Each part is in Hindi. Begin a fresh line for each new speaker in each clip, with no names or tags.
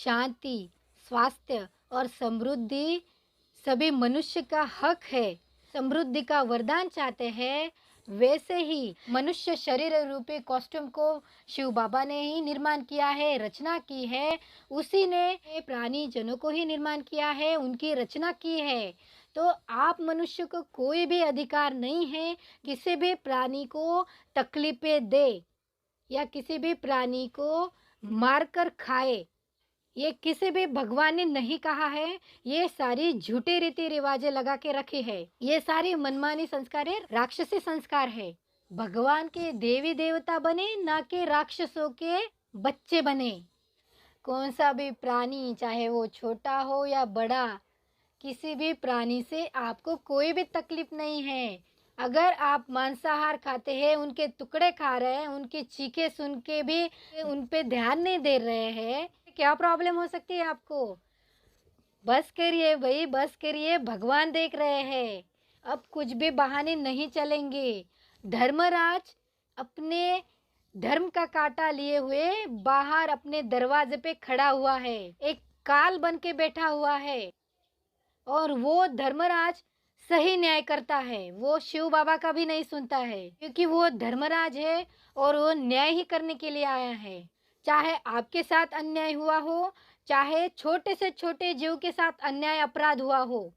शांति, स्वास्थ्य और समृद्धि सभी मनुष्य का हक है। समृद्धि का वरदान चाहते हैं, वैसे ही मनुष्य शरीर रूपी कॉस्ट्यूम को शिव बाबा ने ही निर्माण किया है, रचना की है। उसी ने प्राणी जनों को ही निर्माण किया है, उनकी रचना की है। तो आप मनुष्य को कोई भी अधिकार नहीं है किसी भी प्राणी को तकलीफें दे या किसी भी प्राणी को मारकर खाए। ये किसी भी भगवान ने नहीं कहा है। ये सारी झूठी रीति रिवाजें लगा के रखी है। ये सारी मनमानी संस्कार है, राक्षसी संस्कार है। भगवान के देवी देवता बने, ना कि राक्षसों के बच्चे बने। कौन सा भी प्राणी, चाहे वो छोटा हो या बड़ा, किसी भी प्राणी से आपको कोई भी तकलीफ नहीं है। अगर आप मांसाहार खाते हैं, उनके टुकड़े खा रहे हैं, उनकी चीखें सुन के भी उन पे ध्यान नहीं दे रहे हैं, क्या प्रॉब्लम हो सकती है आपको? बस करिए भाई, बस करिए, भगवान देख रहे हैं। अब कुछ भी बहाने नहीं चलेंगे। धर्मराज अपने धर्म का कांटा लिए हुए बाहर अपने दरवाजे पे खड़ा हुआ है, एक काल बन के बैठा हुआ है। और वो धर्मराज सही न्याय करता है, वो शिव बाबा का भी नहीं सुनता है, क्योंकि वो धर्मराज है और वो न्याय ही करने के लिए आया है। चाहे आपके साथ अन्याय हुआ हो, चाहे छोटे से छोटे जीव के साथ अन्याय अपराध हुआ हो,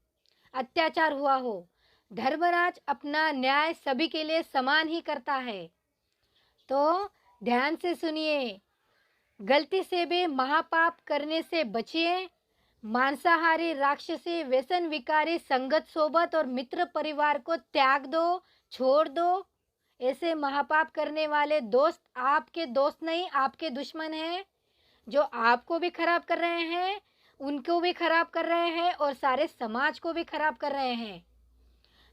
अत्याचार हुआ हो, धर्मराज अपना न्याय सभी के लिए समान ही करता है। तो ध्यान से सुनिए, गलती से भी महापाप करने से बचिए। मांसाहारी, राक्षसी, व्यसन विकारी संगत, सोबत और मित्र परिवार को त्याग दो, छोड़ दो। ऐसे महापाप करने वाले दोस्त आपके दोस्त नहीं, आपके दुश्मन हैं, जो आपको भी खराब कर रहे हैं, उनको भी खराब कर रहे हैं और सारे समाज को भी खराब कर रहे हैं।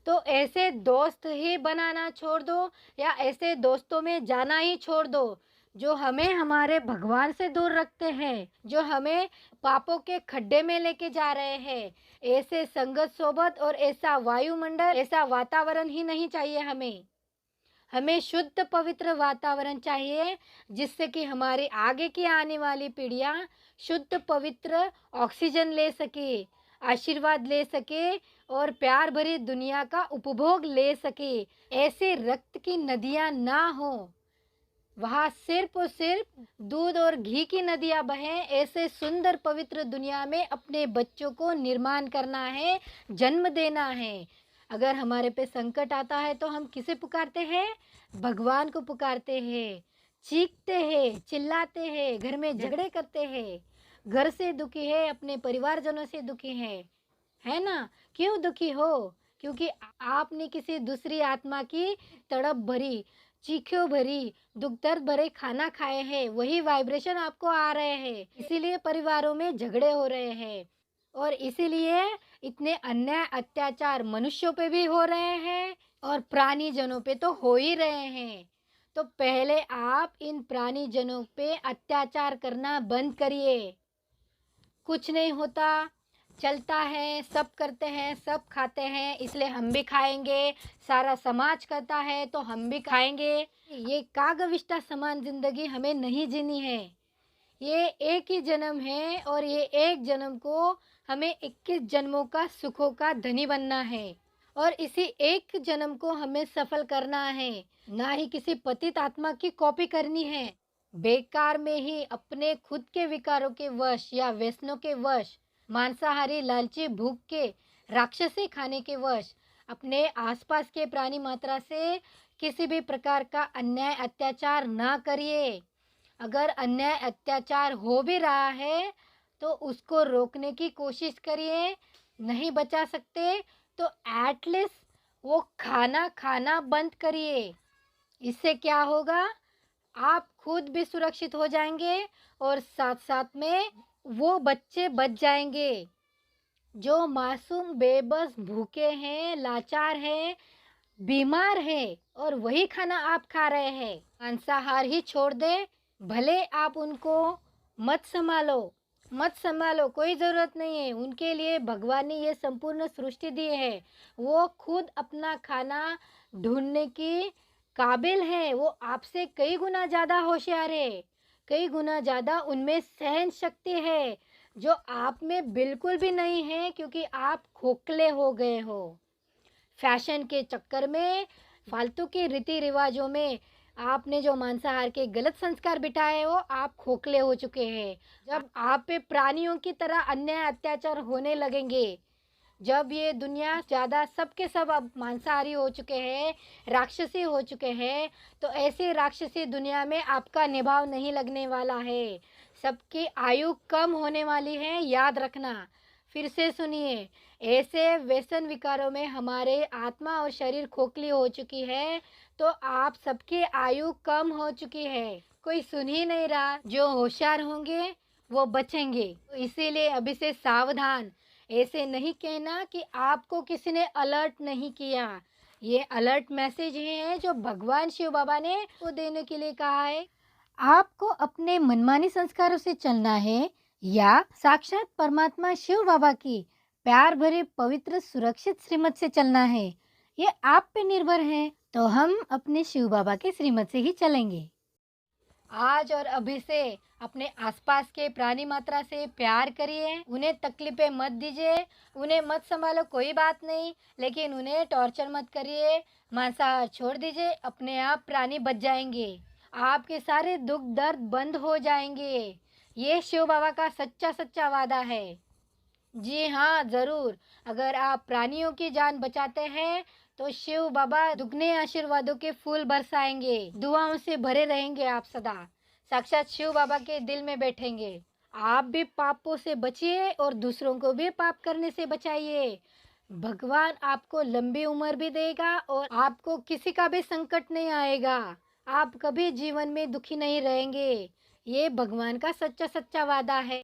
तो ऐसे दोस्त ही बनाना छोड़ दो, या ऐसे दोस्तों में जाना ही छोड़ दो जो हमें हमारे भगवान से दूर रखते हैं, जो हमें पापों के खड्डे में लेके जा रहे हैं। ऐसे संगत, सोबत और ऐसा वायुमंडल, ऐसा वातावरण ही नहीं चाहिए हमें। हमें शुद्ध पवित्र वातावरण चाहिए, जिससे कि हमारी आगे की आने वाली पीढ़ियां शुद्ध पवित्र ऑक्सीजन ले सके, आशीर्वाद ले सके और प्यार भरी दुनिया का उपभोग ले सके। ऐसे रक्त की नदियां ना हो, वहाँ सिर्फ और सिर्फ दूध और घी की नदियां बहें। ऐसे सुंदर पवित्र दुनिया में अपने बच्चों को निर्माण करना है, जन्म देना है। अगर हमारे पे संकट आता है तो हम किसे पुकारते हैं? भगवान को पुकारते हैं, चीखते हैं, चिल्लाते हैं, घर में झगड़े करते हैं, घर से दुखी है, अपने परिवारजनों से दुखी है ना? क्यों दुखी हो? क्योंकि आपने किसी दूसरी आत्मा की तड़प भरी, चीखों भरी, दुख दर्द भरे खाना खाए हैं, वही वाइब्रेशन आपको आ रहे हैं। इसीलिए परिवारों में झगड़े हो रहे हैं और इसीलिए इतने अन्याय अत्याचार मनुष्यों पे भी हो रहे हैं और प्राणी जनों पे तो हो ही रहे हैं। तो पहले आप इन प्राणी जनों पे अत्याचार करना बंद करिए। कुछ नहीं होता, चलता है, सब करते हैं, सब खाते हैं, इसलिए हम भी खाएंगे। सारा समाज करता है तो हम भी खाएंगे। ये कागविष्टा समान जिंदगी हमें नहीं जीनी है। ये एक ही जन्म है और ये एक जन्म को हमें 21 जन्मों का सुखों का धनी बनना है और इसी एक जन्म को हमें सफल करना है, ना ही किसी पतित आत्मा की कॉपी करनी है। बेकार में ही अपने खुद के विकारों के वश या व्यसनों के वश, मांसाहारी लालची भूख के, राक्षसी खाने के वश अपने आसपास के प्राणी मात्रा से किसी भी प्रकार का अन्याय अत्याचार ना करिए। अगर अन्याय अत्याचार हो भी रहा है तो उसको रोकने की कोशिश करिए। नहीं बचा सकते तो एटलीस्ट वो खाना खाना बंद करिए। इससे क्या होगा? आप खुद भी सुरक्षित हो जाएंगे और साथ साथ में वो बच्चे बच जाएंगे जो मासूम, बेबस, भूखे हैं, लाचार हैं, बीमार हैं और वही खाना आप खा रहे हैं। मांसाहार ही छोड़ दे, भले आप उनको मत संभालो, मत संभालो, कोई ज़रूरत नहीं है। उनके लिए भगवान ने ये संपूर्ण सृष्टि दी है। वो खुद अपना खाना ढूंढने की काबिल है, वो आपसे कई गुना ज़्यादा होशियार है। कई गुना ज़्यादा उनमें सहन शक्ति है, जो आप में बिल्कुल भी नहीं है, क्योंकि आप खोखले हो गए हो। फैशन के चक्कर में, फालतू के रीति रिवाजों में आपने जो मांसाहार के गलत संस्कार बिठाए हो, आप खोखले हो चुके हैं। जब आप पे प्राणियों की तरह अन्याय अत्याचार होने लगेंगे, जब ये दुनिया ज़्यादा सबके सब अब मांसाहारी हो चुके हैं, राक्षसी हो चुके हैं, तो ऐसी राक्षसी दुनिया में आपका निभाव नहीं लगने वाला है। सबकी आयु कम होने वाली है, याद रखना। फिर से सुनिए, ऐसे व्यसन विकारों में हमारे आत्मा और शरीर खोखली हो चुकी है, तो आप सबकी आयु कम हो चुकी है। कोई सुन ही नहीं रहा। जो होशियार होंगे वो बचेंगे। तो इसीलिए अभी से सावधान। ऐसे नहीं कहना कि आपको किसी ने अलर्ट नहीं किया। ये अलर्ट मैसेज है जो भगवान शिव बाबा ने को देने के लिए कहा है। आपको अपने मनमानी संस्कारों से चलना है या साक्षात परमात्मा शिव बाबा की प्यार भरे पवित्र सुरक्षित श्रीमत से चलना है, ये आप पे निर्भर है। तो हम अपने शिव बाबा के श्रीमत से ही चलेंगे। आज और अभी से अपने आसपास के प्राणी मात्रा से प्यार करिए, उन्हें तकलीफें मत दीजिए, उन्हें मत संभालो, कोई बात नहीं, लेकिन उन्हें टॉर्चर मत करिए। मांसाहार छोड़ दीजिए, अपने आप प्राणी बच जाएंगे। आपके सारे दुख दर्द बंद हो जाएंगे। ये शिव बाबा का सच्चा सच्चा वादा है। जी हाँ, ज़रूर। अगर आप प्राणियों की जान बचाते हैं, तो शिव बाबा दुगने आशीर्वादों के फूल बरसाएंगे। दुआओं से भरे रहेंगे आप सदा। साक्षात शिव बाबा के दिल में बैठेंगे। आप भी पापों से बचिए और दूसरों को भी पाप करने से बचाइए। भगवान आपको लंबी उम्र भी देगा और आपको किसी का भी संकट नहीं आएगा। आप कभी जीवन में दुखी नहीं रहेंगे। ये भगवान का सच्चा सच्चा वादा है।